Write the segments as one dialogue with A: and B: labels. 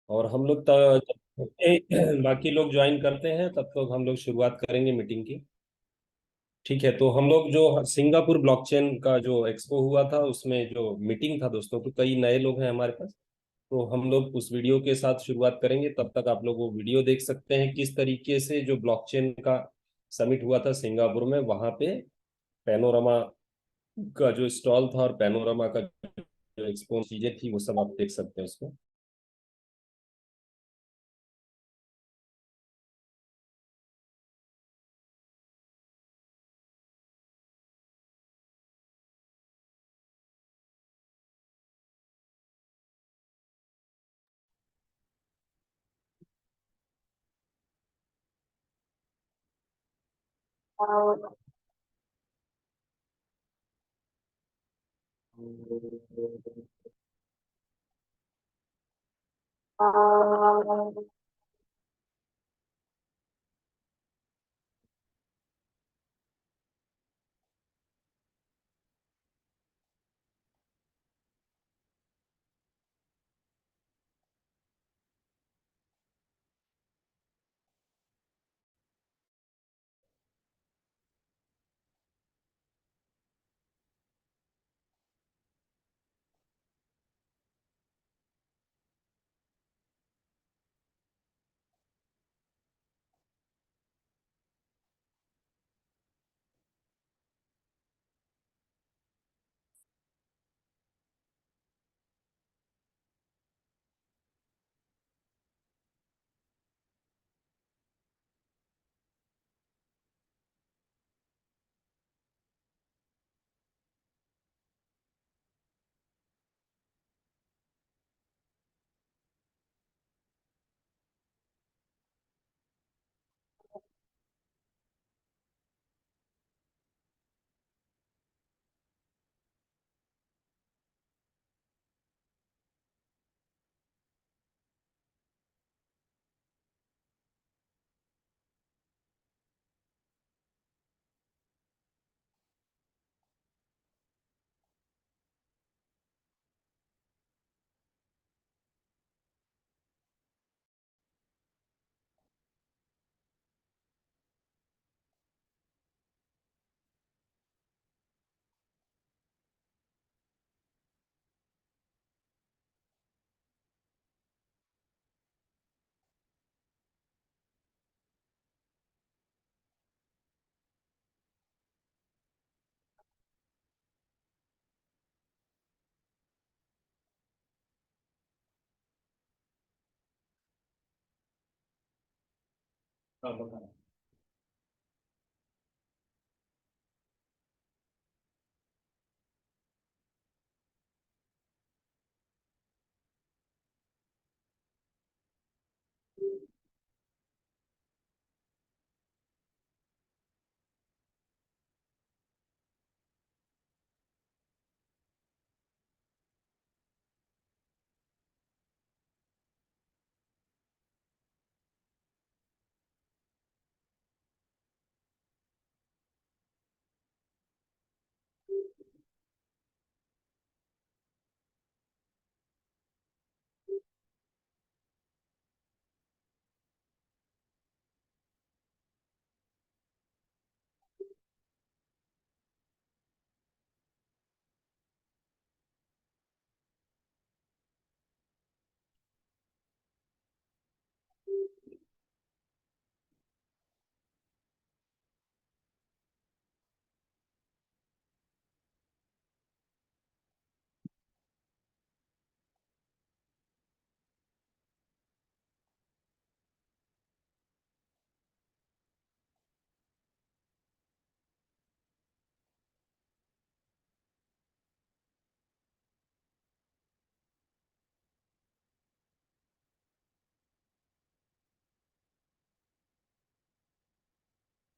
A: और हम लोग जब बाकी लोग ज्वाइन करते हैं तब तक हम लोग शुरुआत करेंगे मीटिंग की। ठीक है, तो हम लोग जो सिंगापुर ब्लॉकचेन का जो एक्सपो हुआ था उसमें जो मीटिंग था दोस्तों, तो कई नए लोग हैं हमारे पास। तो हम लोग उस वीडियो के साथ शुरुआत करेंगे, तब तक आप लोग वो वीडियो देख सकते हैं किस तरीके से जो ब्लॉकचेन का समिट हुआ था सिंगापुर में, वहां पे पैनोरामा का जो स्टॉल था और पैनोरामा का जो एक्सपो चीजें थी वो सब आप देख सकते हैं उसमें।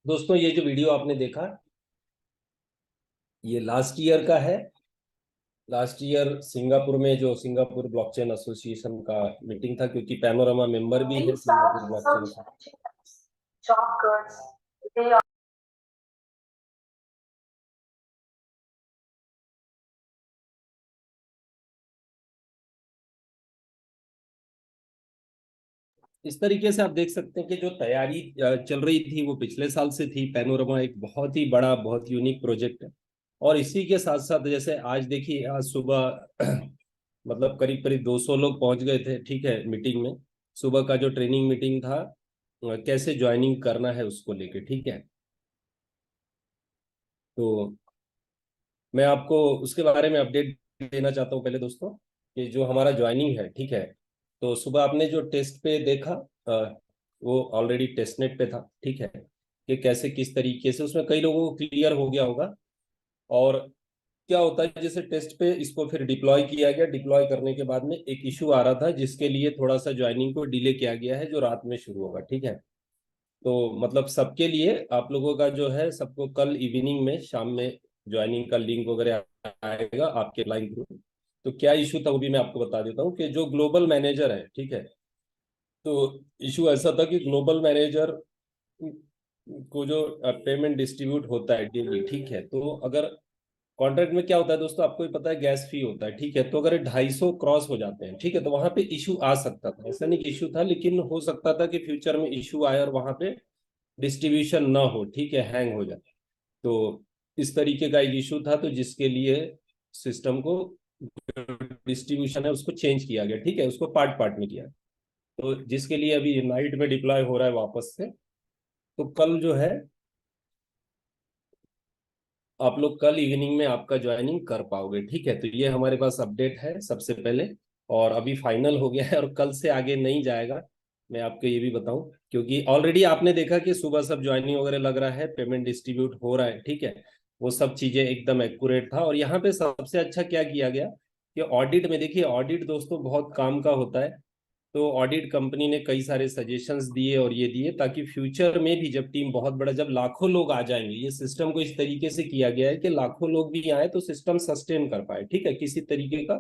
A: दोस्तों, ये जो वीडियो आपने देखा, ये लास्ट ईयर का है। लास्ट ईयर सिंगापुर में जो सिंगापुर ब्लॉकचेन एसोसिएशन का मीटिंग था, क्योंकि पैनोरामा मेंबर भी है सिंगापुर ब्लॉकचेन का। इस तरीके से आप देख सकते हैं कि जो तैयारी चल रही थी वो पिछले साल से थी। पैनोरमा एक बहुत ही बड़ा, बहुत यूनिक प्रोजेक्ट है। और इसी के साथ साथ जैसे आज देखिए, आज सुबह मतलब करीब करीब 200 लोग पहुंच गए थे, ठीक है, मीटिंग में। सुबह का जो ट्रेनिंग मीटिंग था, कैसे ज्वाइनिंग करना है उसको लेके, ठीक है। तो मैं आपको उसके बारे में अपडेट देना चाहता हूँ पहले दोस्तों, कि जो हमारा ज्वाइनिंग है, ठीक है। तो सुबह आपने जो टेस्ट पे देखा, वो ऑलरेडी टेस्टनेट पे था, ठीक है, कि कैसे किस तरीके से उसमें कई लोगों को क्लियर हो गया होगा। और क्या होता है, जैसे टेस्ट पे इसको फिर डिप्लॉय किया गया, डिप्लॉय करने के बाद में एक इशू आ रहा था जिसके लिए थोड़ा सा ज्वाइनिंग को डिले किया गया है, जो रात में शुरू होगा, ठीक है। तो मतलब सबके लिए आप लोगों का जो है, सबको कल इवनिंग में, शाम में ज्वाइनिंग का लिंक वगैरह आएगा आपके लाइन थ्रू। तो क्या इशू था वो भी मैं आपको बता देता हूँ, कि जो ग्लोबल मैनेजर है, ठीक है। तो इशू ऐसा था कि ग्लोबल मैनेजर को जो पेमेंट डिस्ट्रीब्यूट होता है डेली, ठीक है, तो अगर कॉन्ट्रैक्ट में क्या होता है दोस्तों, आपको भी पता है, गैस फी होता है, ठीक है। तो अगर 250 क्रॉस हो जाते हैं, ठीक है, तो वहां पे इशू आ सकता था। ऐसा नहीं कि इशू था, लेकिन हो सकता था कि फ्यूचर में इशू आए और वहां पे डिस्ट्रीब्यूशन ना हो, ठीक है, हैंग हो जाए। तो इस तरीके का एक इशू था, तो जिसके लिए सिस्टम को डिस्ट्रीब्यूशन है उसको चेंज किया गया, ठीक है, उसको पार्ट पार्ट में किया। तो जिसके लिए अभी नाइट में डिप्लॉय हो रहा है वापस से। तो कल जो है, आप लोग कल इवनिंग में आपका ज्वाइनिंग कर पाओगे, ठीक है। तो ये हमारे पास अपडेट है सबसे पहले। और अभी फाइनल हो गया है, और कल से आगे नहीं जाएगा, मैं आपको ये भी बताऊं। क्योंकि ऑलरेडी आपने देखा कि सुबह सब ज्वाइनिंग वगैरह लग रहा है, पेमेंट डिस्ट्रीब्यूट हो रहा है, ठीक है। वो सब चीजें एकदम एक्यूरेट था। और यहाँ पे सबसे अच्छा क्या किया गया, कि ऑडिट में देखिए, ऑडिट दोस्तों बहुत काम का होता है। तो ऑडिट कंपनी ने कई सारे सजेशंस दिए और ये दिए, ताकि फ्यूचर में भी जब टीम बहुत बड़ा, जब लाखों लोग आ जाएंगे, ये सिस्टम को इस तरीके से किया गया है कि लाखों लोग भी आए तो सिस्टम सस्टेन कर पाए, ठीक है, किसी तरीके का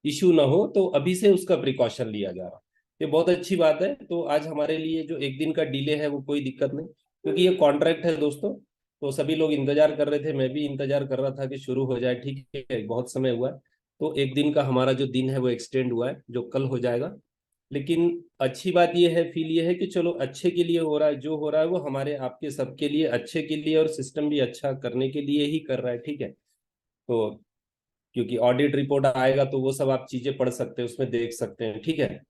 A: इशू ना हो। तो अभी से उसका प्रिकॉशन लिया जा रहा है। ये बहुत अच्छी बात है। तो आज हमारे लिए जो एक दिन का डिले है वो कोई दिक्कत नहीं, क्योंकि ये कॉन्ट्रैक्ट है दोस्तों। तो सभी लोग इंतजार कर रहे थे, मैं भी इंतजार कर रहा था कि शुरू हो जाए, ठीक है, बहुत समय हुआ है। तो एक दिन का हमारा जो दिन है वो एक्सटेंड हुआ है, जो कल हो जाएगा। लेकिन अच्छी बात यह है, फील ये है कि चलो अच्छे के लिए हो रहा है, जो हो रहा है वो हमारे आपके सबके लिए अच्छे के लिए, और सिस्टम भी अच्छा करने के लिए ही कर रहा है, ठीक है। तो क्योंकि ऑडिट रिपोर्ट आएगा तो वो सब आप चीजें पढ़ सकते हैं, उसमें देख सकते हैं, ठीक है।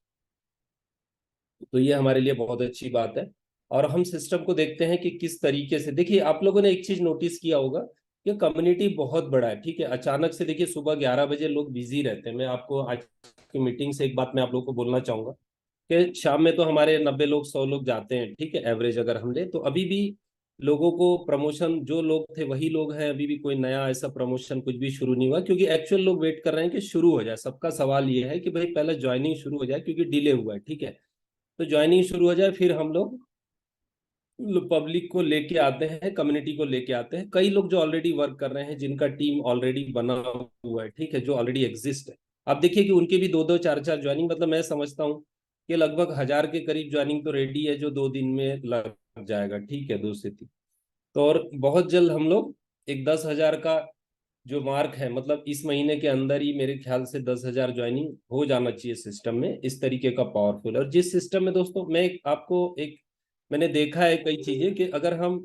A: तो ये हमारे लिए बहुत अच्छी बात है। और हम सिस्टम को देखते हैं कि किस तरीके से, देखिए आप लोगों ने एक चीज नोटिस किया होगा कि कम्युनिटी बहुत बड़ा है, ठीक है। अचानक से देखिए, सुबह 11 बजे लोग बिजी रहते हैं। मैं आपको आज की मीटिंग से एक बात मैं आप लोगों को बोलना चाहूंगा, कि शाम में तो हमारे 90 लोग 100 लोग जाते हैं, ठीक है, एवरेज अगर हम ले तो। अभी भी लोगों को प्रमोशन, जो लोग थे वही लोग हैं, अभी भी कोई नया ऐसा प्रमोशन कुछ भी शुरू नहीं हुआ, क्योंकि एक्चुअल लोग वेट कर रहे हैं कि शुरू हो जाए। सबका सवाल ये है कि भाई पहले ज्वाइनिंग शुरू हो जाए, क्योंकि डिले हुआ है, ठीक है। तो ज्वाइनिंग शुरू हो जाए, फिर हम लोग पब्लिक को लेके आते हैं, कम्युनिटी को लेके आते हैं। कई लोग जो ऑलरेडी वर्क कर रहे हैं, जिनका टीम ऑलरेडी बना हुआ है, ठीक है, जो ऑलरेडी एग्जिस्ट है। आप देखिए कि उनके भी दो दो चार चार ज्वाइनिंग, मतलब मैं समझता हूँ कि लगभग 1000 के करीब ज्वाइनिंग तो रेडी है, जो 2 दिन में लग जाएगा, ठीक है, 2 से 3। तो और बहुत जल्द हम लोग एक 10,000 का जो मार्क है, मतलब इस महीने के अंदर ही मेरे ख्याल से 10,000 ज्वाइनिंग हो जाना चाहिए सिस्टम में, इस तरीके का पावरफुल। और जिस सिस्टम में दोस्तों, मैं आपको एक, मैंने देखा है कई चीजें, कि अगर हम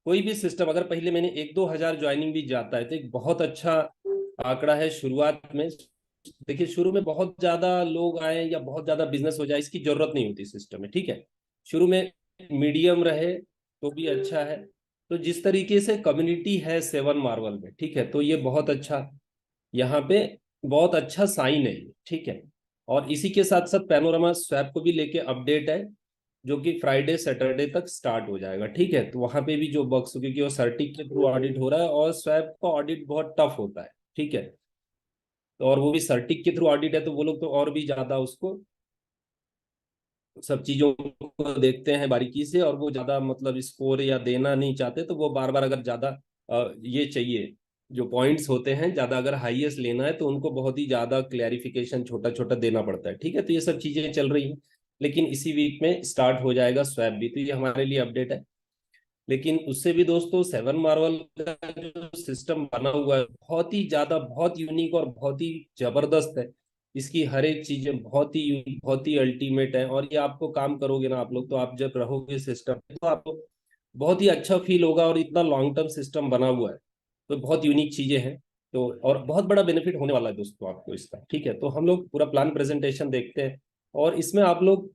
A: कोई भी सिस्टम, अगर पहले मैंने 1-2 हजार ज्वाइनिंग भी जाता है तो एक बहुत अच्छा आंकड़ा है शुरुआत में। देखिए, शुरू में बहुत ज्यादा लोग आए या बहुत ज्यादा बिजनेस हो जाए, इसकी जरूरत नहीं होती सिस्टम में, ठीक है। शुरू में मीडियम रहे तो भी अच्छा है। तो जिस तरीके से कम्युनिटी है 7 मार्वल में, ठीक है, तो ये बहुत अच्छा, यहाँ पे बहुत अच्छा साइन है ये, ठीक है। और इसी के साथ साथ पैनोरामा स्वैप को भी लेके अपडेट है, जो कि फ्राइडे सैटरडे तक स्टार्ट हो जाएगा, ठीक है। तो वहां पे भी जो बग्स, क्योंकि वो सर्टिक के थ्रू ऑडिट हो रहा है, और स्वैप का ऑडिट बहुत टफ होता है, ठीक है। तो और वो भी सर्टिक के थ्रू ऑडिट है, तो वो लोग तो और भी ज्यादा उसको सब चीजों को देखते हैं बारीकी से, और वो ज्यादा मतलब स्कोर या देना नहीं चाहते, तो वो बार बार अगर ज्यादा ये चाहिए, जो पॉइंट्स होते हैं ज्यादा, अगर हाईएस्ट लेना है तो उनको बहुत ही ज्यादा क्लैरिफिकेशन छोटा छोटा देना पड़ता है, ठीक है। तो ये सब चीजें चल रही हैं। लेकिन इसी वीक में स्टार्ट हो जाएगा स्वैप भी, तो ये हमारे लिए अपडेट है। लेकिन उससे भी दोस्तों, 7 मार्वल का जो सिस्टम बना हुआ है बहुत ही ज्यादा, बहुत यूनिक और बहुत ही जबरदस्त है। इसकी हर एक चीजें बहुत ही अल्टीमेट है। और ये आपको काम करोगे ना आप लोग, तो आप जब रहोगे सिस्टम तो आपको बहुत ही अच्छा फील होगा। और इतना लॉन्ग टर्म सिस्टम बना हुआ है, तो बहुत यूनिक चीजें हैं। तो और बहुत बड़ा बेनिफिट होने वाला है दोस्तों आपको इसका। ठीक है, तो हम लोग पूरा प्लान प्रेजेंटेशन देखते हैं। और इसमें आप लोग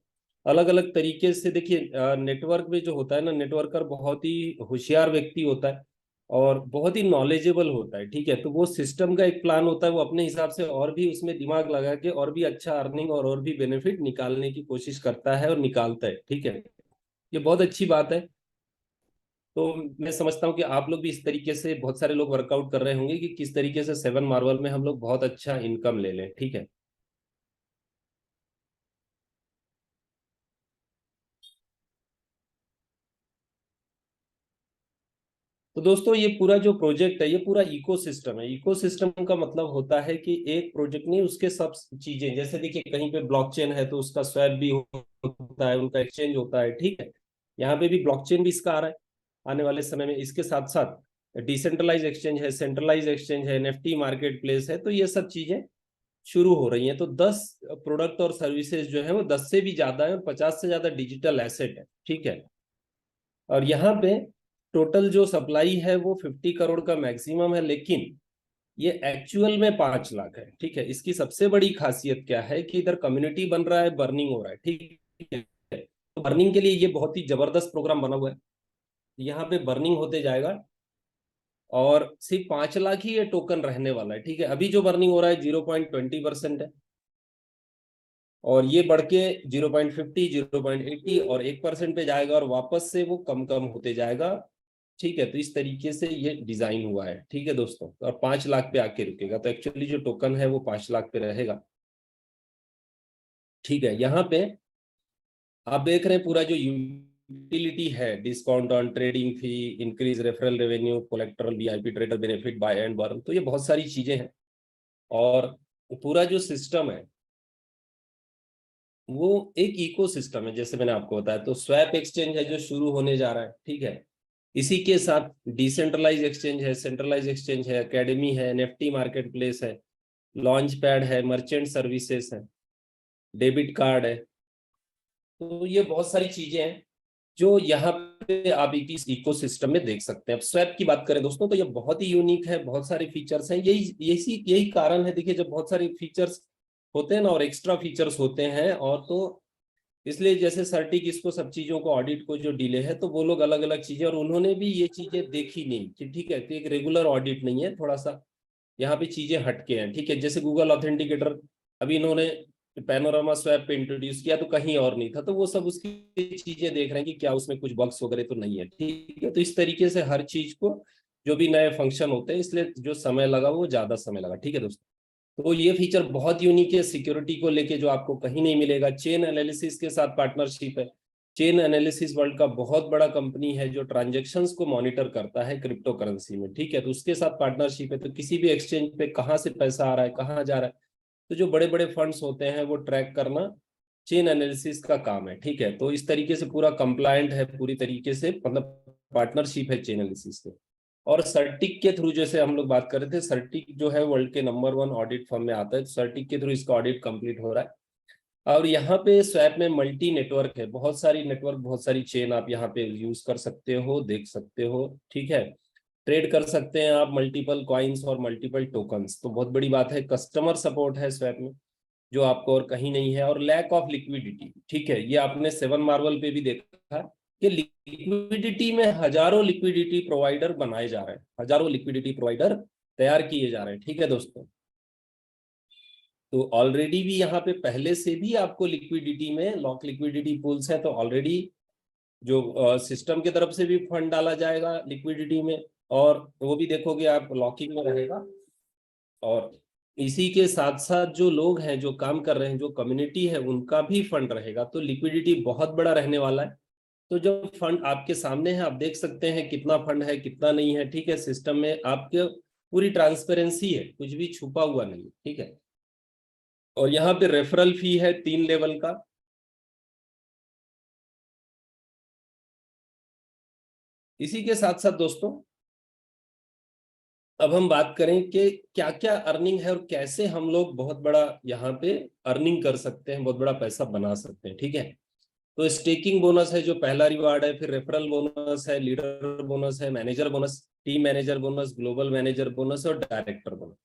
A: अलग अलग तरीके से देखिए, नेटवर्क में जो होता है ना, नेटवर्कर बहुत ही होशियार व्यक्ति होता है और बहुत ही नॉलेजेबल होता है। ठीक है, तो वो सिस्टम का एक प्लान होता है, वो अपने हिसाब से और भी उसमें दिमाग लगा के और भी अच्छा अर्निंग और भी बेनिफिट निकालने की कोशिश करता है और निकालता है। ठीक है, ये बहुत अच्छी बात है। तो मैं समझता हूँ कि आप लोग भी इस तरीके से, बहुत सारे लोग वर्कआउट कर रहे होंगे कि किस तरीके से 7 मार्वल में हम लोग बहुत अच्छा इनकम ले लें। ठीक है, तो दोस्तों ये पूरा जो प्रोजेक्ट है, ये पूरा इकोसिस्टम है। इकोसिस्टम का मतलब होता है कि एक प्रोजेक्ट नहीं, उसके सब चीजें, जैसे देखिए कहीं पे ब्लॉकचेन है तो उसका स्वैप भी होता है, उनका एक्सचेंज होता है। ठीक है, यहाँ पे भी ब्लॉकचेन भी इसका आ रहा है आने वाले समय में। इसके साथ साथ डिसेंट्रलाइज एक्सचेंज है, सेंट्रलाइज एक्सचेंज है, एनएफटी मार्केट प्लेस है, तो ये सब चीजें शुरू हो रही हैं। तो 10 प्रोडक्ट और सर्विसेज जो है वो 10 से भी ज्यादा है और 50 से ज्यादा डिजिटल एसेट है। ठीक है, और यहाँ पे टोटल जो सप्लाई है वो 50 करोड़ का मैक्सिमम है, लेकिन ये एक्चुअल में 5 लाख है। ठीक है, इसकी सबसे बड़ी खासियत क्या है कि इधर कम्युनिटी बन रहा है, बर्निंग हो रहा है। ठीक है, तो बर्निंग के लिए ये बहुत ही जबरदस्त प्रोग्राम बना हुआ है। यहाँ पे बर्निंग होते जाएगा और सिर्फ 5 लाख ही ये टोकन रहने वाला है। ठीक है, अभी जो बर्निंग हो रहा है 0.20% है, और ये बढ़ के 0.50, 0.80 और 1% पे जाएगा और वापस से वो कम कम होते जाएगा। ठीक है, तो इस तरीके से ये डिजाइन हुआ है। ठीक है दोस्तों, और 5 लाख पे आके रुकेगा, तो एक्चुअली जो टोकन है वो 5 लाख पे रहेगा। ठीक है, यहाँ पे आप देख रहे हैं पूरा जो यूटिलिटी है, discount on trading fee, increase referral revenue, collateral, VIP trader benefit, buy and burn, तो ये बहुत सारी चीजें हैं। और पूरा जो सिस्टम है वो एक इको सिस्टम है, जैसे मैंने आपको बताया। तो स्वैप एक्सचेंज है जो शुरू होने जा रहा है। ठीक है, इसी के साथ डिसेंट्रलाइज एक्सचेंज है, सेंट्रलाइज एक्सचेंज है, एकेडमी है, एनएफटी मार्केट प्लेस है, लॉन्च पैड है, मर्चेंट सर्विसेज है, डेबिट कार्ड है। तो ये बहुत सारी चीजें हैं जो यहाँ पे आप एक इस इको सिस्टम में देख सकते हैं। अब स्वैप की बात करें दोस्तों, तो ये बहुत ही यूनिक है, बहुत सारे फीचर्स हैं। यही कारण है, देखिए जब बहुत सारे फीचर्स होते हैं ना और एक्स्ट्रा फीचर्स होते हैं, और तो इसलिए जैसे सर्टिक इसको सब चीजों को ऑडिट को जो डिले है, तो वो लोग अलग अलग चीजें, और उन्होंने भी ये चीजें देखी नहीं कि ठीक है कि एक रेगुलर ऑडिट नहीं है, थोड़ा सा यहाँ पे चीजें हटके हैं। ठीक है, जैसे गूगल ऑथेंटिकेटर अभी इन्होंने पैनोरामा स्वैप पे इंट्रोड्यूस किया, तो कहीं और नहीं था, तो वो सब उसकी चीजें देख रहे हैं कि क्या उसमें कुछ बग्स वगैरह तो नहीं है। ठीक है, तो इस तरीके से हर चीज को, जो भी नए फंक्शन होते हैं, इसलिए जो समय लगा वो ज्यादा समय लगा। ठीक है दोस्तों, तो ये फीचर बहुत यूनिक है सिक्योरिटी को लेके, जो आपको कहीं नहीं मिलेगा। चेन एनालिसिस के साथ पार्टनरशिप है। चेन एनालिसिस वर्ल्ड का बहुत बड़ा कंपनी है जो ट्रांजैक्शंस को मॉनिटर करता है क्रिप्टो करेंसी में। ठीक है, तो उसके साथ पार्टनरशिप है, तो किसी भी एक्सचेंज पे कहाँ से पैसा आ रहा है, कहाँ जा रहा है, तो जो बड़े बड़े फंड्स होते हैं वो ट्रैक करना चेन एनालिसिस का काम है। ठीक है, तो इस तरीके से पूरा कंप्लायंट है, पूरी तरीके से मतलब पार्टनरशिप है चेन एनालिसिस से। और सर्टिक के थ्रू, जैसे हम लोग बात कर रहे थे, सर्टिक जो है वर्ल्ड के नंबर 1 ऑडिट फर्म में आता है, तो सर्टिक के थ्रू इसका ऑडिट कंप्लीट हो रहा है। और यहाँ पे स्वैप में मल्टी नेटवर्क है, बहुत सारी नेटवर्क, बहुत सारी चेन आप यहाँ पे यूज कर सकते हो, देख सकते हो। ठीक है, ट्रेड कर सकते हैं आप मल्टीपल कॉइन्स और मल्टीपल टोकन्स, तो बहुत बड़ी बात है। कस्टमर सपोर्ट है स्वैप में जो आपको और कहीं नहीं है, और लैक ऑफ लिक्विडिटी। ठीक है, ये आपने 7 मार्वल पे भी देखा कि लिक्विडिटी में हजारों लिक्विडिटी प्रोवाइडर बनाए जा रहे हैं, हजारों लिक्विडिटी प्रोवाइडर तैयार किए जा रहे हैं। ठीक है दोस्तों, तो ऑलरेडी भी यहाँ पे पहले से भी आपको लिक्विडिटी में लॉक लिक्विडिटी पूल्स है, तो ऑलरेडी जो सिस्टम की तरफ से भी फंड डाला जाएगा लिक्विडिटी में, और वो भी देखोगे आप लॉकिंग में रहेगा। और इसी के साथ साथ जो लोग हैं जो काम कर रहे हैं, जो कम्युनिटी है, उनका भी फंड रहेगा, तो लिक्विडिटी बहुत बड़ा रहने वाला है। तो जो फंड आपके सामने है, आप देख सकते हैं कितना फंड है कितना नहीं है। ठीक है, सिस्टम में आपके पूरी ट्रांसपेरेंसी है, कुछ भी छुपा हुआ नहीं। ठीक है, और यहाँ पे रेफरल फी है 3 लेवल का। इसी के साथ साथ दोस्तों अब हम बात करें कि क्या क्या अर्निंग है और कैसे हम लोग बहुत बड़ा यहाँ पे अर्निंग कर सकते हैं, बहुत बड़ा पैसा बना सकते हैं। ठीक है, तो स्टेकिंग बोनस है जो पहला रिवार्ड है, फिर रेफरल बोनस है, लीडर बोनस है, manager bonus, team manager bonus, global manager bonus और डायरेक्टर बोनस।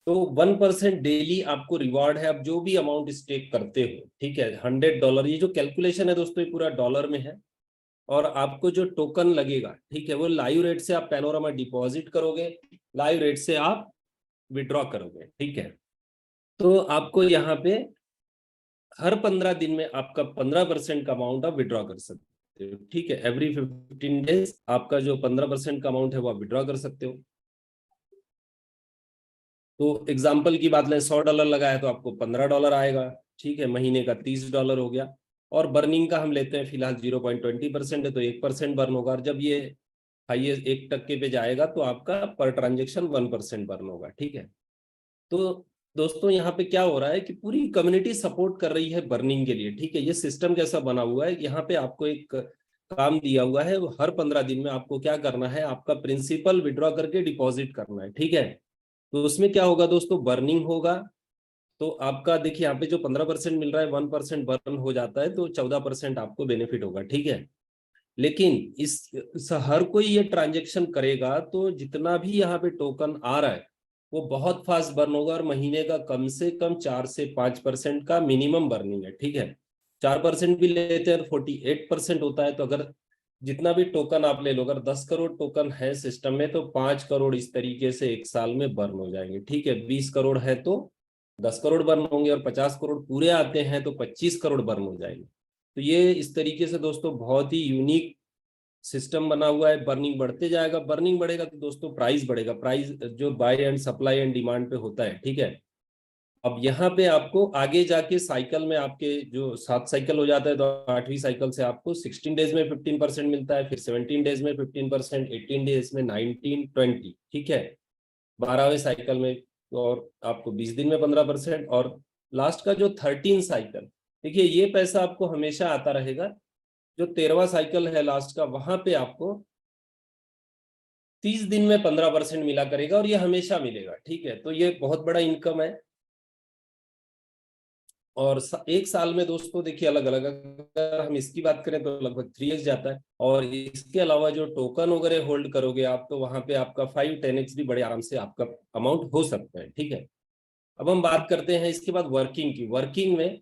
A: तो 1% डेली आपको रिवार्ड है। आप जो भी अमाउंट स्टेक करते हो, ठीक है, $100, ये जो कैलकुलेशन है दोस्तों ये पूरा डॉलर में है। और आपको जो टोकन लगेगा, ठीक है, वो लाइव रेट से आप पैनोरामा डिपॉजिट करोगे, लाइव रेट से आप विड्रॉ करोगे। ठीक है, तो आपको यहाँ पे हर 15 दिन में आपका 15% का अमाउंट आप विड्रॉ कर सकते हो। ठीक है, एवरी 15 डेज आपका जो 15% का अमाउंट है वो आप विड्रॉ कर सकते हो। तो एग्जाम्पल की बात लें, $100 लगाया तो आपको $15 आएगा। ठीक है, महीने का $30 हो गया। और बर्निंग का हम लेते हैं फिलहाल 0.20% है, तो 1% बर्न होगा। और जब ये हाइएस्ट 1% पे जाएगा तो आपका पर ट्रांजेक्शन 1% बर्न होगा। ठीक है, तो दोस्तों यहाँ पे क्या हो रहा है कि पूरी कम्युनिटी सपोर्ट कर रही है बर्निंग के लिए। ठीक है, ये सिस्टम कैसा बना हुआ है, यहाँ पे आपको एक काम दिया हुआ है, हर 15 दिन में आपको क्या करना है, आपका प्रिंसिपल विड्रॉ करके डिपॉजिट करना है। ठीक है, तो उसमें क्या होगा दोस्तों, बर्निंग होगा। तो आपका देखिए यहाँ पे जो 15% मिल रहा है, 1% बर्न हो जाता है तो 14% आपको बेनिफिट होगा। ठीक है, लेकिन हर कोई ये ट्रांजेक्शन करेगा तो जितना भी यहाँ पे टोकन आ रहा है वो बहुत फास्ट बर्न होगा। और महीने का कम से कम 4 से 5% का मिनिमम बर्निंग है। ठीक है, 4% भी लेते हैं तो 48% होता है। तो अगर जितना भी टोकन आप ले लो, अगर 10 करोड़ टोकन है सिस्टम में तो 5 करोड़ इस तरीके से एक साल में बर्न हो जाएंगे। ठीक है, 20 करोड़ है तो 10 करोड़ बर्न होंगे, और 50 करोड़ पूरे आते हैं तो 25 करोड़ बर्न हो जाएंगे। तो ये इस तरीके से दोस्तों बहुत ही यूनिक सिस्टम बना हुआ है। बर्निंग बढ़ते जाएगा, बर्निंग बढ़ेगा तो दोस्तों प्राइस बढ़ेगा। प्राइस जो by and supply and demand पे होता है। ठीक है, अब यहाँ पे आपको आगे जाके साइकिल में आपके जो 7 साइकिल हो जाता है तो 8वीं साइकिल से आपको 16 डेज में 15% मिलता है, फिर 17 डेज में 15%, 18 डेज में 19, 20। ठीक है, 12वें साइकिल में और आपको 20 दिन में 15%, और लास्ट का जो 13 साइकिल, देखिए ये पैसा आपको हमेशा आता रहेगा। जो 13वां साइकिल है लास्ट का, वहां पे आपको 30 दिन में 15% मिला करेगा, और ये हमेशा मिलेगा। ठीक है, तो ये बहुत बड़ा इनकम है। और एक साल में दोस्तों देखिए अलग अलग, अगर हम इसकी बात करें तो लगभग 3x जाता है। और इसके अलावा जो टोकन वगैरह होल्ड करोगे आप तो वहां पे आपका 5-10x भी बड़े आराम से आपका अमाउंट हो सकता है। ठीक है, अब हम बात करते हैं इसके बाद वर्किंग की। वर्किंग में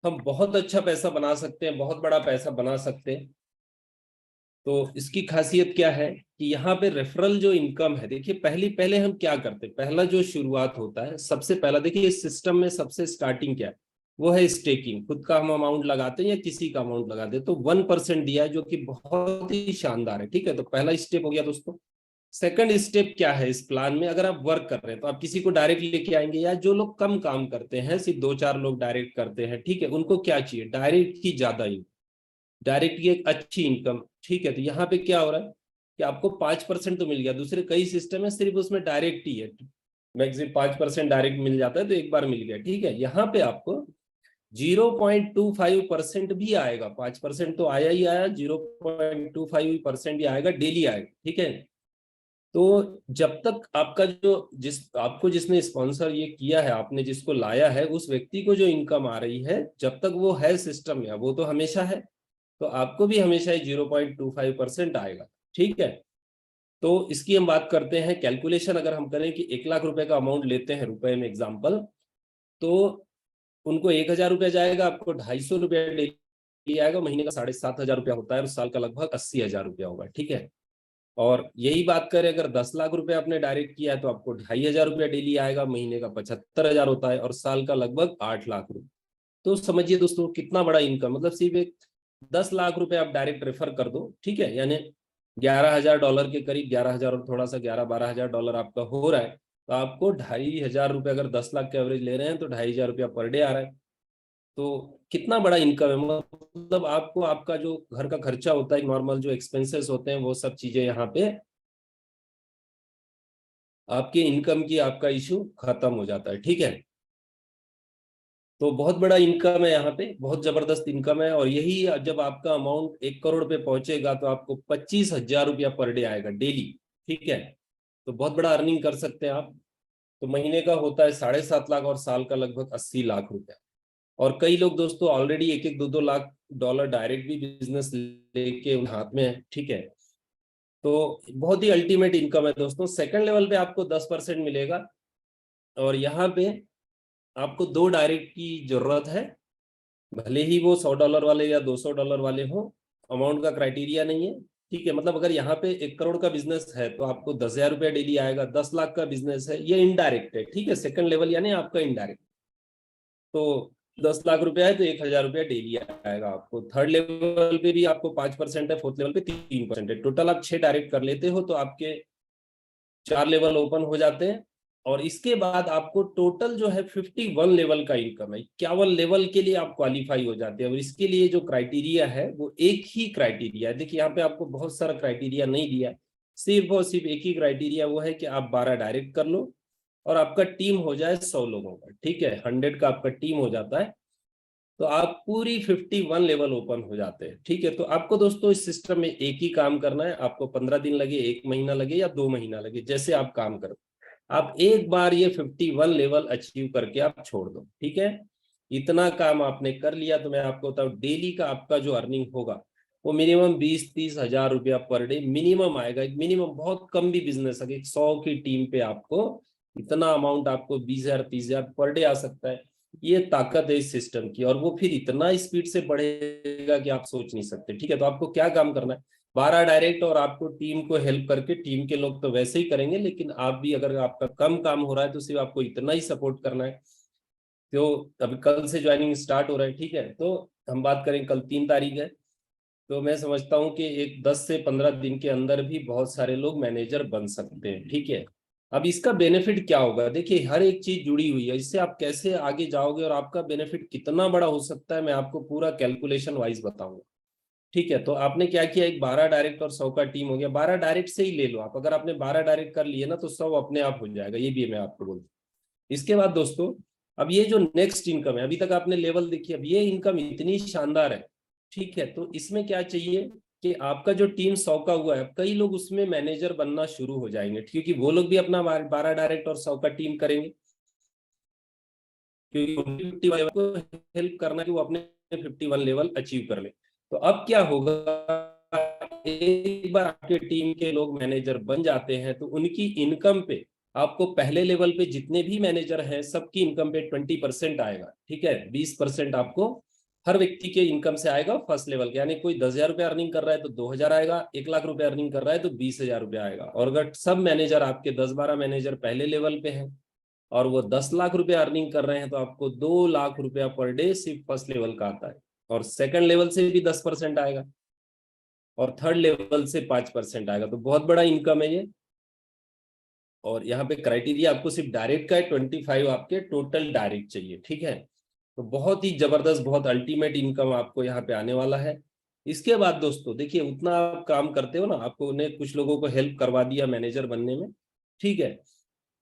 A: हम बहुत अच्छा पैसा बना सकते हैं, बहुत बड़ा पैसा बना सकते हैं। तो इसकी खासियत क्या है कि यहाँ पे रेफरल जो इनकम है, देखिए पहले पहले हम क्या करते हैं, पहला जो शुरुआत होता है सबसे पहला, देखिए इस सिस्टम में सबसे स्टार्टिंग क्या है, वो है स्टेकिंग। खुद का हम अमाउंट लगाते हैं या किसी का अमाउंट लगाते हैं, तो 1% दिया है जो कि बहुत ही शानदार है। ठीक है, तो पहला स्टेप हो गया दोस्तों। सेकंड स्टेप क्या है इस प्लान में, अगर आप वर्क कर रहे हैं तो आप किसी को डायरेक्ट लेके आएंगे, या जो लोग कम काम करते हैं, सिर्फ 2-4 लोग डायरेक्ट करते हैं, ठीक है, उनको क्या चाहिए, डायरेक्ट की ज्यादा इनकम, डायरेक्ट की एक अच्छी इनकम। ठीक है, तो यहाँ पे क्या हो रहा है कि आपको 5% तो मिल गया। दूसरे कई सिस्टम है सिर्फ उसमें डायरेक्ट ही है, मैक्सिमम 5% डायरेक्ट मिल जाता है तो एक बार मिल गया। ठीक है, यहाँ पे आपको 0.25% भी आएगा। 5% तो आया ही आया, 0.25% भी आएगा, डेली आएगा। ठीक है, तो जब तक आपका जो जिसने स्पॉन्सर ये किया है, आपने जिसको लाया है, उस व्यक्ति को जो इनकम आ रही है, जब तक वो है सिस्टम में, वो तो हमेशा है, तो आपको भी हमेशा ही 0.25% आएगा। ठीक है, तो इसकी हम बात करते हैं कैलकुलेशन। अगर हम करें कि 1 लाख रुपए का अमाउंट लेते हैं रुपए में एग्जाम्पल, तो उनको 1,000 रुपया जाएगा, आपको 250 रुपया डेली आएगा, महीने का 7,500 रुपया होता है, और साल का लगभग 80,000 रुपया होगा। ठीक है, और यही बात करें अगर 10 लाख रुपए आपने डायरेक्ट किया है तो आपको 2,500 रुपया डेली आएगा, महीने का 75,000 होता है, और साल का लगभग 8 लाख रुपए। तो समझिए दोस्तों कितना बड़ा इनकम, मतलब सिर्फ एक 10 लाख रुपए आप डायरेक्ट रेफर कर दो। ठीक है, यानी $11,000 के करीब, 11,000 और थोड़ा सा, 11-12 हज़ार आपका हो रहा है, तो आपको 2,500 रुपये, अगर 10 लाख के एवरेज ले रहे हैं तो 2,500 रुपया पर डे आ रहा है। तो कितना बड़ा इनकम है, मतलब आपको आपका जो घर का खर्चा होता है, नॉर्मल जो एक्सपेंसेस होते हैं, वो सब चीजें यहाँ पे आपके इनकम की, आपका इशू खत्म हो जाता है। ठीक है, तो बहुत बड़ा इनकम है यहाँ पे, बहुत जबरदस्त इनकम है। और यही जब आपका अमाउंट 1 करोड़ पे पहुंचेगा तो आपको 25,000 रुपया पर डे आएगा डेली। ठीक है, तो बहुत बड़ा अर्निंग कर सकते हैं आप। तो महीने का होता है 7.5 लाख और साल का लगभग 80 लाख रुपया। और कई लोग दोस्तों ऑलरेडी 1-2 लाख डॉलर डायरेक्ट भी बिजनेस लेके उन हाथ में है, ठीक है। तो बहुत ही अल्टीमेट इनकम है दोस्तों। सेकंड लेवल पे आपको 10% मिलेगा, और यहाँ पे आपको 2 डायरेक्ट की जरूरत है, भले ही वो $100 वाले या $200 वाले हो। अमाउंट का क्राइटेरिया नहीं है, ठीक है। मतलब अगर यहाँ पे 1 करोड़ का बिजनेस है तो आपको 10,000 रुपया डेली आएगा। 10 लाख का बिजनेस है, ये इनडायरेक्ट है, ठीक है। सेकंड लेवल यानी आपका इनडायरेक्ट। तो 10 लाख रुपया है तो 1,000 रुपया डेली आएगा आपको। थर्ड लेवल पे भी आपको 5% है, फोर्थ लेवल पे 3% है। टोटल आप 6 डायरेक्ट कर लेते हो तो आपके 4 लेवल ओपन हो जाते हैं। और इसके बाद आपको टोटल जो है 51 लेवल का इनकम है। 51 लेवल के लिए आप क्वालिफाई हो जाते हैं। और इसके लिए जो क्राइटेरिया है वो एक ही क्राइटेरिया है। देखिए यहाँ पे आपको बहुत सारा क्राइटेरिया नहीं दिया है, सिर्फ और सिर्फ एक ही क्राइटेरिया, वो है कि आप 12 डायरेक्ट कर लो और आपका टीम हो जाए 100 लोगों का, ठीक है। 100 का आपका टीम हो जाता है तो आप पूरी 51 लेवल ओपन हो जाते हैं, ठीक है। तो आपको दोस्तों इस सिस्टम में एक ही काम करना है। आपको 15 दिन लगे, 1 महीना लगे या 2 महीना लगे, जैसे आप काम करो, आप एक बार ये 51 लेवल अचीव करके आप छोड़ दो, ठीक है। इतना काम आपने कर लिया तो मैं आपको बताऊं डेली का आपका जो अर्निंग होगा वो मिनिमम 20-30 हजार रुपया पर डे मिनिमम आएगा। एक मिनिमम, बहुत कम भी बिजनेस है 100 की टीम पे आपको इतना अमाउंट, आपको 20,000-30,000 पर डे आ सकता है। ये ताकत है इस सिस्टम की, और वो फिर इतना स्पीड से बढ़ेगा कि आप सोच नहीं सकते, ठीक है। तो आपको क्या काम करना है, 12 डायरेक्ट, और आपको टीम को हेल्प करके, टीम के लोग तो वैसे ही करेंगे, लेकिन आप भी अगर आपका कम काम हो रहा है तो सिर्फ आपको इतना ही सपोर्ट करना है। तो अभी कल से ज्वाइनिंग स्टार्ट हो रहा है, ठीक है। तो हम बात करें, कल 3 तारीख है, तो मैं समझता हूँ कि एक 10 से 15 दिन के अंदर भी बहुत सारे लोग मैनेजर बन सकते हैं, ठीक है। अब इसका बेनिफिट क्या होगा, देखिए हर एक चीज जुड़ी हुई है, इससे आप कैसे आगे जाओगे और आपका बेनिफिट कितना बड़ा हो सकता है, मैं आपको पूरा कैलकुलेशन वाइज बताऊंगा, ठीक है। तो आपने क्या किया, एक 12 डायरेक्ट और 100 का टीम हो गया। 12 डायरेक्ट से ही ले लो आप, अगर आपने 12 डायरेक्ट कर लिए ना तो 100 अपने आप हो जाएगा, ये भी मैं आपको बोलता हूँ। इसके बाद दोस्तों, अब ये जो नेक्स्ट इनकम है, अभी तक आपने लेवल देखी, अब ये इनकम इतनी शानदार है, ठीक है। तो इसमें क्या चाहिए कि आपका जो टीम 100 का हुआ है, कई लोग उसमें मैनेजर बनना शुरू हो जाएंगे, क्योंकि वो लोग भी अपना 12 डायरेक्ट और 100 का टीम करेंगे, क्योंकि 51 लेवल को हेल्प करना कि वो अपने 51 लेवल अचीव कर ले। तो अब क्या होगा, एक बार आपके टीम के लोग मैनेजर बन जाते हैं तो उनकी इनकम पे आपको पहले लेवल पे जितने भी मैनेजर हैं सबकी इनकम पे 20% आएगा, ठीक है। 20% आपको हर व्यक्ति के इनकम से आएगा फर्स्ट लेवल के, यानी कोई 10,000 रुपया अर्निंग कर रहा है तो 2,000 आएगा, 1 लाख रुपया अर्निंग कर रहा है तो 20,000 रुपया आएगा। और अगर सब मैनेजर आपके 10-12 मैनेजर पहले लेवल पे हैं और वो 10 लाख रुपया अर्निंग कर रहे हैं तो आपको 2 लाख रुपया पर डे सिर्फ फर्स्ट लेवल का आता है। और सेकंड लेवल से भी 10% आएगा, और थर्ड लेवल से 5% आएगा। तो बहुत बड़ा इनकम है ये। और यहाँ पे क्राइटेरिया आपको सिर्फ डायरेक्ट का है, 25 आपके टोटल डायरेक्ट चाहिए, ठीक है। तो बहुत ही जबरदस्त, बहुत अल्टीमेट इनकम आपको यहाँ पे आने वाला है। इसके बाद दोस्तों देखिए, उतना आप काम करते हो ना, आपको उन्हें कुछ लोगों को हेल्प करवा दिया मैनेजर बनने में, ठीक है।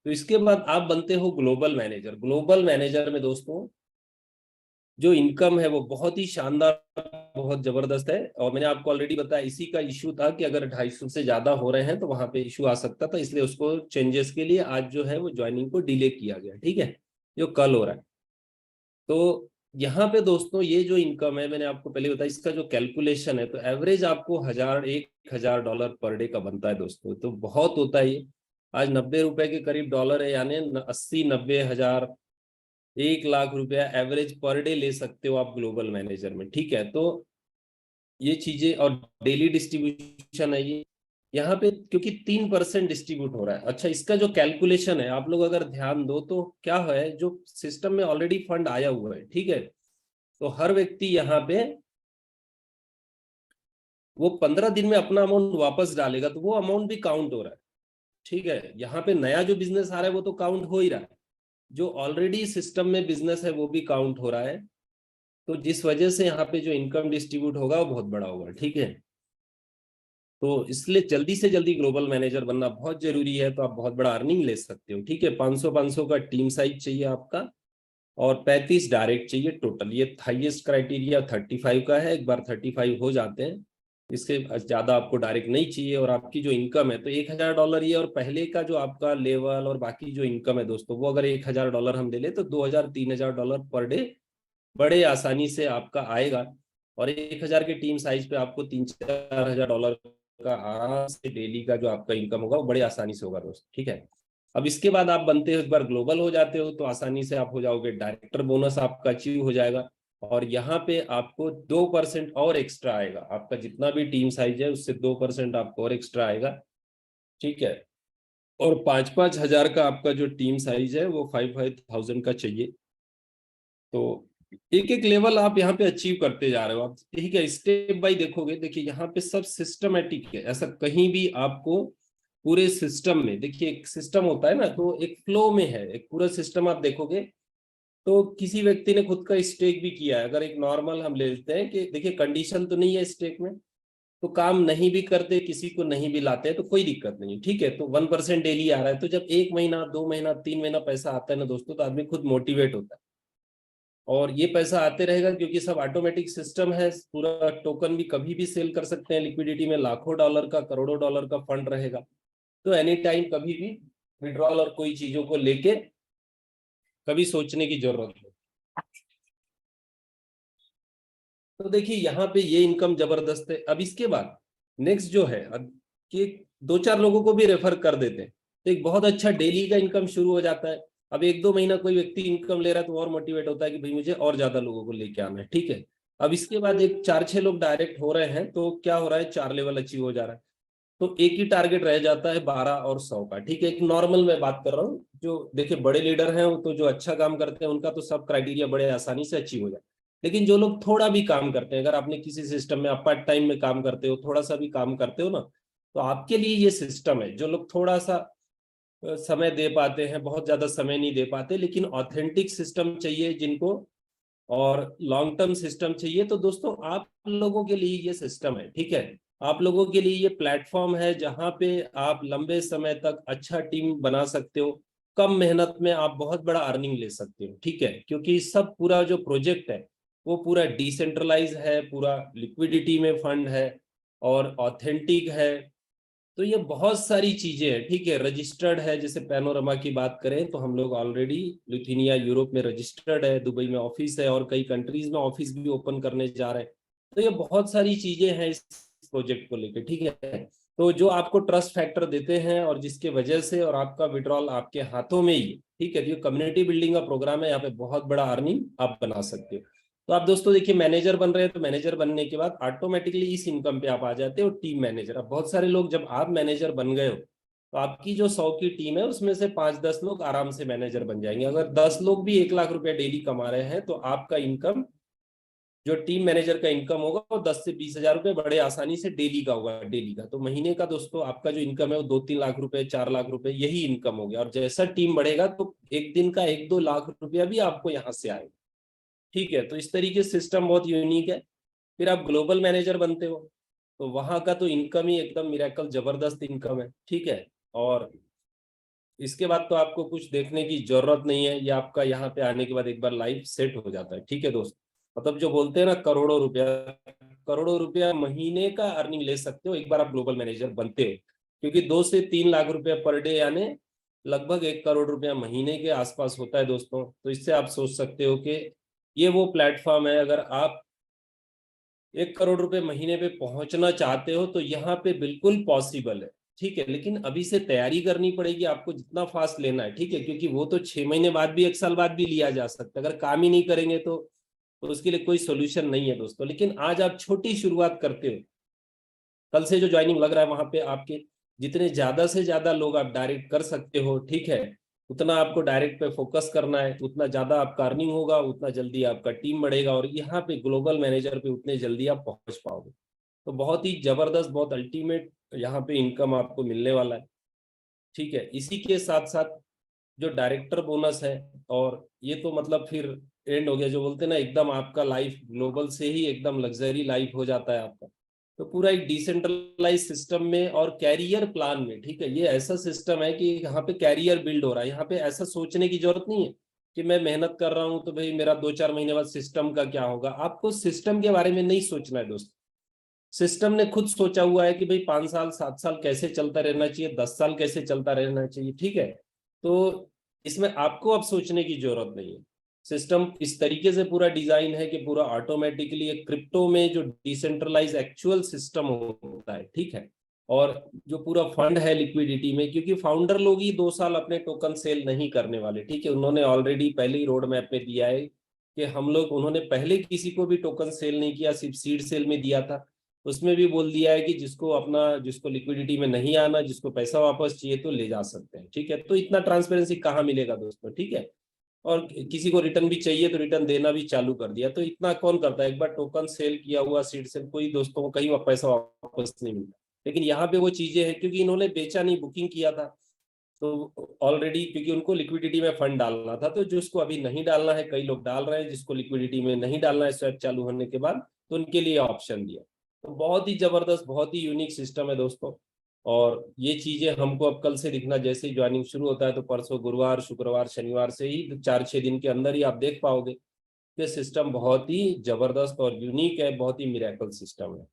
A: तो इसके बाद आप बनते हो ग्लोबल मैनेजर। ग्लोबल मैनेजर में दोस्तों जो इनकम है वो बहुत ही शानदार, बहुत जबरदस्त है। और मैंने आपको ऑलरेडी बताया, इसी का इशू था कि अगर 250 से ज्यादा हो रहे हैं तो वहां पे इशू आ सकता था, इसलिए उसको चेंजेस के लिए आज जो है वो ज्वाइनिंग को डिले किया गया, ठीक है, जो कल हो रहा है। तो यहाँ पे दोस्तों ये जो इनकम है, मैंने आपको पहले बताया, इसका जो कैलकुलेशन है तो एवरेज आपको 1,000 डॉलर पर डे का बनता है दोस्तों। तो बहुत होता है ये। आज 90 रुपए के करीब डॉलर है, यानी 80-90 हजार, 1 लाख रुपया एवरेज पर डे ले सकते हो आप ग्लोबल मैनेजर में, ठीक है। तो ये चीजें, और डेली डिस्ट्रीब्यूशन है ये यहाँ पे, क्योंकि 3% डिस्ट्रीब्यूट हो रहा है। अच्छा, इसका जो कैलकुलेशन है आप लोग अगर ध्यान दो तो क्या है, जो सिस्टम में ऑलरेडी फंड आया हुआ है, ठीक है, तो हर व्यक्ति यहाँ पे वो 15 दिन में अपना अमाउंट वापस डालेगा, तो वो अमाउंट भी काउंट हो रहा है, ठीक है। यहाँ पे नया जो बिजनेस आ रहा है वो तो काउंट हो ही रहा है, जो ऑलरेडी सिस्टम में बिजनेस है वो भी काउंट हो रहा है। तो जिस वजह से यहाँ पे जो इनकम डिस्ट्रीब्यूट होगा वो बहुत बड़ा होगा, ठीक है। तो इसलिए जल्दी से जल्दी ग्लोबल मैनेजर बनना बहुत जरूरी है, तो आप बहुत बड़ा अर्निंग ले सकते हो, ठीक है। 500-500 का टीम साइज चाहिए आपका, और 35 डायरेक्ट चाहिए टोटल। ये हाईएस्ट क्राइटेरिया 35 का है, एक बार 35 हो जाते हैं इसके ज्यादा आपको डायरेक्ट नहीं चाहिए। और आपकी जो इनकम है तो $1000 ये, और पहले का जो आपका लेवल और बाकी जो इनकम है दोस्तों, वो अगर $1000 हम ले ले तो $2000-3000 पर डे बड़े आसानी से आपका आएगा। और 1000 के टीम साइज पे आपको $3-4 हजार का आराम से डेली का जो आपका इनकम होगा वो बड़े आसानी से होगा दोस्त, ठीक है। अब इसके बाद आप बनते हो, एक बार ग्लोबल हो जाते हो तो आसानी से आप हो जाओगे डायरेक्टर, बोनस आपका अचीव हो जाएगा। और यहाँ पे आपको 2% और एक्स्ट्रा आएगा, आपका जितना भी टीम साइज है उससे 2% आपको और एक्स्ट्रा आएगा, ठीक है। और 5-5 हजार का आपका जो टीम साइज है वो 5-5 थाउजेंड का चाहिए। तो एक एक लेवल आप यहाँ पे अचीव करते जा रहे हो आप, ठीक है। स्टेप बाय देखोगे, देखिए यहाँ पे सब सिस्टमेटिक है, ऐसा कहीं भी आपको पूरे सिस्टम में, देखिए एक सिस्टम होता है ना, तो एक फ्लो में है, एक पूरा सिस्टम आप देखोगे तो किसी व्यक्ति ने खुद का स्टेक भी किया है। अगर एक नॉर्मल हम लेते हैं कि देखिए कंडीशन तो नहीं है स्टेक में, तो काम नहीं भी करते, किसी को नहीं भी लाते तो कोई दिक्कत नहीं, ठीक है। तो 1% डेली आ रहा है, तो जब 1 महीना 2 महीना 3 महीना पैसा आता है ना दोस्तों, तो आदमी खुद मोटिवेट होता है। और ये पैसा आते रहेगा क्योंकि सब ऑटोमेटिक सिस्टम है, पूरा टोकन भी कभी भी सेल कर सकते हैं, लिक्विडिटी में लाखों डॉलर का करोड़ों डॉलर का फंड रहेगा, तो एनी टाइम कभी भी विड्रॉल और कोई चीजों को लेके कभी सोचने की जरूरत नहीं। तो देखिए यहाँ पे ये इनकम जबरदस्त है। अब इसके बाद नेक्स्ट जो है, अब कि 2-4 लोगों को भी रेफर कर देते हैं तो एक बहुत अच्छा डेली का इनकम शुरू हो जाता है। अब 1-2 महीना कोई व्यक्ति इनकम ले रहा है तो और मोटिवेट होता है कि भाई मुझे और ज्यादा लोगों को लेके आना है, ठीक है। अब इसके बाद एक 4-6 लोग डायरेक्ट हो रहे हैं तो क्या हो रहा है, 4 लेवल अचीव हो जा रहा है। तो एक ही टारगेट रह जाता है 12 और 100 का, ठीक है। एक नॉर्मल मैं बात कर रहा हूँ, जो देखिए बड़े लीडर हैं तो जो अच्छा काम करते हैं उनका तो सब क्राइटेरिया बड़े आसानी से अचीव हो जाए। लेकिन जो लोग थोड़ा भी काम करते हैं, अगर आपने किसी सिस्टम में आप पार्ट टाइम में काम करते हो, थोड़ा सा भी काम करते हो ना, तो आपके लिए ये सिस्टम है। जो लोग थोड़ा सा समय दे पाते हैं, बहुत ज्यादा समय नहीं दे पाते, लेकिन ऑथेंटिक सिस्टम चाहिए जिनको, और लॉन्ग टर्म सिस्टम चाहिए, तो दोस्तों आप लोगों के लिए ये सिस्टम है, ठीक है। आप लोगों के लिए ये प्लेटफॉर्म है जहां पे आप लंबे समय तक अच्छा टीम बना सकते हो, कम मेहनत में आप बहुत बड़ा अर्निंग ले सकते हो, ठीक है। क्योंकि सब पूरा जो प्रोजेक्ट है वो पूरा डिसेंट्रलाइज है, पूरा लिक्विडिटी में फंड है और ऑथेंटिक है। तो ये बहुत सारी चीजें हैं, ठीक है। रजिस्टर्ड है, जैसे पैनोरमा की बात करें तो हम लोग ऑलरेडी लिथुनिया यूरोप में रजिस्टर्ड है, दुबई में ऑफिस है और कई कंट्रीज में ऑफिस भी ओपन करने जा रहे हैं। तो ये बहुत सारी चीजें हैं इस प्रोजेक्ट को लेकर, ठीक है। तो जो आपको ट्रस्ट फैक्टर देते हैं और जिसके वजह से और आपका विड्रॉल आपके हाथों में ही, ठीक है, जो कम्युनिटी बिल्डिंग का प्रोग्राम है, यहाँ पे बहुत बड़ा अर्निंग आप बना सकते हो। तो आप दोस्तों देखिए मैनेजर बन रहे हैं, तो मैनेजर बनने के बाद ऑटोमेटिकली इस इनकम पे आप आ जाते हो टीम मैनेजर। अब बहुत सारे लोग, जब आप मैनेजर बन गए हो तो आपकी जो 100 की टीम है उसमें से 5-10 लोग आराम से मैनेजर बन जाएंगे। अगर 10 लोग भी 1 लाख रुपया डेली कमा रहे हैं तो आपका इनकम, जो टीम मैनेजर का इनकम होगा वो 10 से 20 हजार रुपये बड़े आसानी से डेली का होगा, डेली का। तो महीने का दोस्तों आपका जो इनकम है वो 2-3 लाख रुपए 4 लाख रुपए यही इनकम हो गया। और जैसा टीम बढ़ेगा तो एक दिन का 1-2 लाख रुपया भी आपको यहाँ से आएगा, ठीक है। तो इस तरीके से सिस्टम बहुत यूनिक है। फिर आप ग्लोबल मैनेजर बनते हो तो वहां का तो इनकम ही एकदम मिरेकल जबरदस्त इनकम है, ठीक है। और इसके बाद तो आपको कुछ देखने की जरूरत नहीं है, ये आपका यहाँ पे आने के बाद एक बार लाइफ सेट हो जाता है, ठीक है दोस्त। मतलब जो बोलते हैं ना करोड़ों रुपया महीने का अर्निंग ले सकते हो एक बार आप ग्लोबल मैनेजर बनते हो। क्योंकि 2 से 3 लाख रुपया पर डे, यानी लगभग 1 करोड़ रुपया महीने के आसपास होता है दोस्तों। तो इससे आप सोच सकते हो कि ये वो प्लेटफॉर्म है, अगर आप 1 करोड़ रुपए महीने पे पहुंचना चाहते हो तो यहाँ पे बिल्कुल पॉसिबल है, ठीक है। लेकिन अभी से तैयारी करनी पड़ेगी आपको, जितना फास्ट लेना है, ठीक है। क्योंकि वो तो 6 महीने बाद भी 1 साल बाद भी लिया जा सकता है, अगर काम ही नहीं करेंगे तो उसके लिए कोई सोल्यूशन नहीं है दोस्तों। लेकिन आज आप छोटी शुरुआत करते हो, कल से जो ज्वाइनिंग लग रहा है वहां पे आपके जितने ज्यादा से ज्यादा लोग आप डायरेक्ट कर सकते हो, ठीक है, उतना आपको डायरेक्ट पे फोकस करना है, उतना ज्यादा आपका अर्निंग होगा, उतना जल्दी आपका टीम बढ़ेगा और यहाँ पे ग्लोबल मैनेजर पे उतने जल्दी आप पहुंच पाओगे। तो बहुत ही जबरदस्त, बहुत अल्टीमेट यहाँ पे इनकम आपको मिलने वाला है, ठीक है। इसी के साथ साथ जो डायरेक्टर बोनस है, और ये तो मतलब फिर एंड हो गया, जो बोलते हैं ना एकदम आपका लाइफ ग्लोबल से ही एकदम लग्जरी लाइफ हो जाता है आपका। तो पूरा एक डिसेंट्रलाइज सिस्टम में और कैरियर प्लान में, ठीक है। ये ऐसा सिस्टम है कि यहाँ पे कैरियर बिल्ड हो रहा है, यहाँ पे ऐसा सोचने की जरूरत नहीं है कि मैं मेहनत कर रहा हूँ तो भाई मेरा 2-4 महीने बाद सिस्टम का क्या होगा। आपको सिस्टम के बारे में नहीं सोचना है दोस्त, सिस्टम ने खुद सोचा हुआ है कि भाई 5 साल 7 साल कैसे चलता रहना चाहिए, 10 साल कैसे चलता रहना चाहिए, ठीक है। तो इसमें आपको अब सोचने की जरूरत नहीं है। सिस्टम इस तरीके से पूरा डिजाइन है कि पूरा ऑटोमेटिकली एक क्रिप्टो में जो डिसेंट्रलाइज एक्चुअल सिस्टम होता है, ठीक है। और जो पूरा फंड है लिक्विडिटी में, क्योंकि फाउंडर लोग ही 2 साल अपने टोकन सेल नहीं करने वाले, ठीक है। उन्होंने ऑलरेडी पहले ही रोड मैप में दिया है कि हम लोग, उन्होंने पहले किसी को भी टोकन सेल नहीं किया, सिर्फ सीड सेल में दिया था। उसमें भी बोल दिया है कि जिसको लिक्विडिटी में नहीं आना, जिसको पैसा वापस चाहिए तो ले जा सकते हैं, ठीक है। तो इतना ट्रांसपेरेंसी कहाँ मिलेगा दोस्तों, ठीक है। और किसी को रिटर्न भी चाहिए तो रिटर्न देना भी चालू कर दिया। तो इतना कौन करता है, एक बार टोकन सेल किया हुआ सीड सेल, कोई दोस्तों को कहीं पैसा वापस नहीं मिलता। लेकिन यहाँ पे वो चीजें हैं, क्योंकि इन्होंने बेचा नहीं, बुकिंग किया था। तो ऑलरेडी क्योंकि उनको लिक्विडिटी में फंड डालना था, तो जिसको अभी नहीं डालना है, कई लोग डाल रहे हैं, जिसको लिक्विडिटी में नहीं डालना है स्वैप चालू होने के बाद, तो उनके लिए ऑप्शन दिया। तो बहुत ही जबरदस्त, बहुत ही यूनिक सिस्टम है दोस्तों। और ये चीजें हमको अब कल से दिखना, जैसे ही ज्वाइनिंग शुरू होता है तो परसों गुरुवार शुक्रवार शनिवार से ही 4-6 दिन के अंदर ही आप देख पाओगे कि सिस्टम बहुत ही जबरदस्त और यूनिक है, बहुत ही मिरेकल सिस्टम है।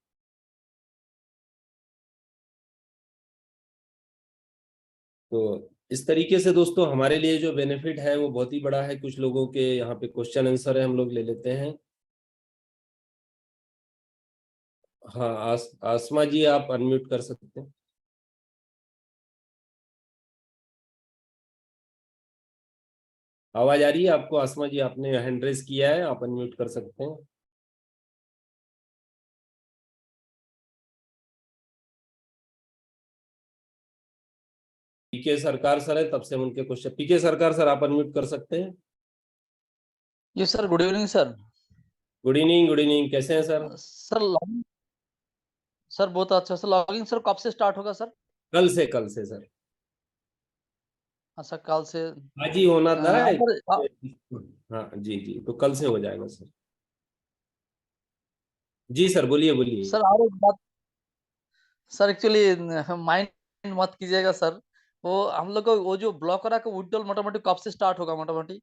A: तो इस तरीके से दोस्तों हमारे लिए जो बेनिफिट है वो बहुत ही बड़ा है। कुछ लोगों के यहाँ पे क्वेश्चन आंसर है, हम लोग ले लेते हैं। हाँ, आसमा जी आप अनम्यूट कर सकते हैं। आवाज आ रही है आपको आसमा जी? आपने हैंड रेज किया है, आप अनम्यूट कर सकते हैं। पीके सरकार सर है, तब से हम उनके क्वेश्चन। पीके सरकार सर आप अनम्यूट कर सकते हैं।
B: जी sir, good evening sir.
A: Good evening, good evening, कैसे हैं सर?
B: सर लॉगिंग, सर बहुत अच्छा सर। लॉगिंग सर कब से स्टार्ट होगा सर?
A: कल से सर।
B: अच्छा, कल से।
A: आज ही होना था।
B: सर
A: हाँ जी जी, तो कल से हो जाएगा सर। जी सर, बोलिए बोलिए।
B: सर और एक बात सर, एक्चुअली माइंड मत कीजिएगा सर। वो हम लोग को वो जो ब्लॉक करा के विड्रॉल मोटामोटी कब से स्टार्ट होगा मोटामोटी?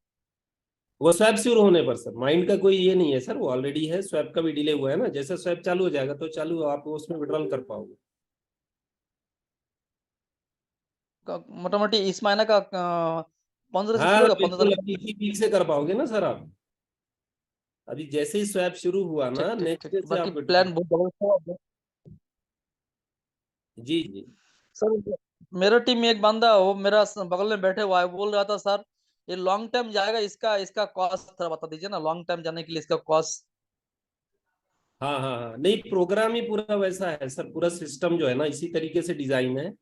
A: वो स्वैप शुरू होने पर सर, माइंड का कोई ये नहीं है सर, वो ऑलरेडी है। स्वैप का भी डिले हुआ है ना, जैसे स्वैप चालू हो जाएगा तो चालू आप उसमें विड्रॉल कर पाओगे।
B: मोटामोटी इस महीने का 15 से
A: हाँ
B: शुरू होगा, 15
A: बिल्कुल,
B: तारीख।
A: अभी इसी वीक से कर पाओगे ना सर आप। अभी जैसे ही स्वैप शुरू हुआ
B: ठीक
A: ना,
B: ठीक
A: नेक्स्ट
B: ठीक,
A: डे से
B: बाकी
A: आप विड्रॉल।
B: प्लान बहुत जबरदस्त है।
A: जी जी।
B: सर मेरा टीम में एक बंदा, वो मेरा बगल में बैठे हुआ है, बोल रहा था सर ये लॉन्ग टाइम जाएगा, इसका इसका कॉस्ट थोड़ा बता दीजिए ना, लॉन्ग टाइम जाने के लिए इसका कॉस्ट।
A: हाँ हाँ हाँ, नहीं प्रोग्राम ही पूरा वैसा है सर, पूरा सिस्टम जो है ना इसी तरीके से डिजाइन है।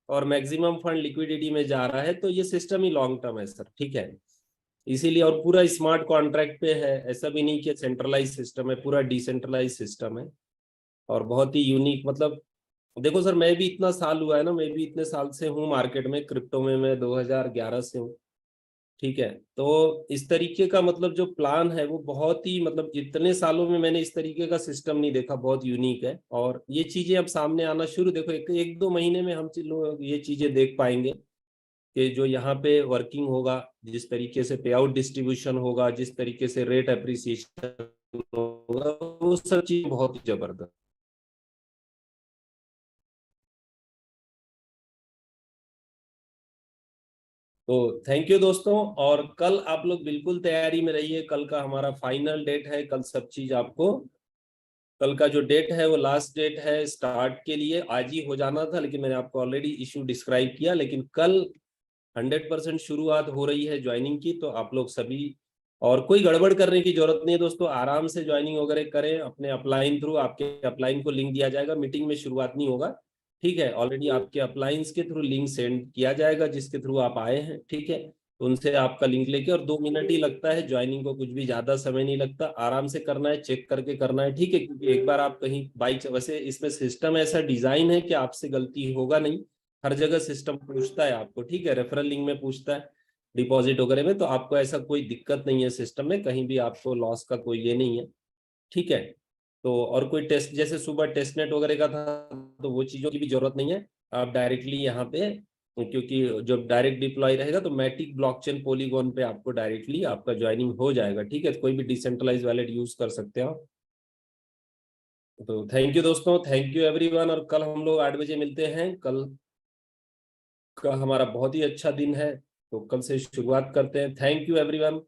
A: और मैक्सिमम फंड लिक्विडिटी में जा रहा है, तो ये सिस्टम ही लॉन्ग टर्म है सर, ठीक है। इसीलिए, और पूरा स्मार्ट कॉन्ट्रैक्ट पे है, ऐसा भी नहीं कि सेंट्रलाइज सिस्टम है, पूरा डिसेंट्रलाइज सिस्टम है। और बहुत ही यूनिक, मतलब देखो सर, मैं भी इतना साल हुआ है ना, मैं भी इतने साल से हूँ मार्केट में, क्रिप्टो में मैं 2011 से हूँ, ठीक है। तो इस तरीके का मतलब जो प्लान है वो बहुत ही, मतलब इतने सालों में मैंने इस तरीके का सिस्टम नहीं देखा, बहुत यूनिक है। और ये चीजें अब सामने आना शुरू, देखो एक दो महीने में हम लोग ये चीजें देख पाएंगे कि जो यहाँ पे वर्किंग होगा, जिस तरीके से पे आउट डिस्ट्रीब्यूशन होगा, जिस तरीके से रेट अप्रिसिएशन होगा, वो सब चीज बहुत ही जबरदस्त। तो थैंक यू दोस्तों। और कल आप लोग बिल्कुल तैयारी में रहिए, कल का हमारा फाइनल डेट है। कल सब चीज आपको, कल का जो डेट है वो लास्ट डेट है स्टार्ट के लिए। आज ही हो जाना था, लेकिन मैंने आपको ऑलरेडी इशू डिस्क्राइब किया। लेकिन कल 100% शुरुआत हो रही है ज्वाइनिंग की, तो आप लोग सभी, और कोई गड़बड़ करने की जरूरत नहीं है दोस्तों, आराम से ज्वाइनिंग वगैरह करें अपने अपलाइन थ्रू। आपके अपलाइन को लिंक दिया जाएगा, मीटिंग में शुरुआत नहीं होगा, ठीक है। ऑलरेडी आपके अपलाइंस के थ्रू लिंक सेंड किया जाएगा, जिसके थ्रू आप आए हैं, ठीक है। तो उनसे आपका लिंक लेके, और 2 मिनट ही लगता है ज्वाइनिंग को, कुछ भी ज्यादा समय नहीं लगता। आराम से करना है, चेक करके करना है, ठीक है। क्योंकि एक बार आप कहीं बाइक, वैसे इसमें सिस्टम ऐसा डिजाइन है कि आपसे गलती होगा नहीं। हर जगह सिस्टम पूछता है आपको, ठीक है, रेफरल लिंक में पूछता है, डिपॉजिट वगैरह में, तो आपको ऐसा कोई दिक्कत नहीं है सिस्टम में, कहीं भी आपको लॉस का कोई ये नहीं है, ठीक है। तो और कोई टेस्ट, जैसे सुबह टेस्ट नेट वगैरह का था, तो वो चीज़ों की भी जरूरत नहीं है। आप डायरेक्टली यहाँ पे, क्योंकि जब डायरेक्ट डिप्लॉय रहेगा तो मैटिक ब्लॉकचेन पॉलीगॉन पे आपको डायरेक्टली आपका ज्वाइनिंग हो जाएगा, ठीक है। कोई भी डिसेंट्रलाइज वैलेट यूज कर सकते हो। तो थैंक यू दोस्तों, थैंक यू एवरीवन, और कल हम लोग 8 बजे मिलते हैं। कल का हमारा बहुत ही अच्छा दिन है, तो कल से शुरुआत करते हैं। Thank you everyone.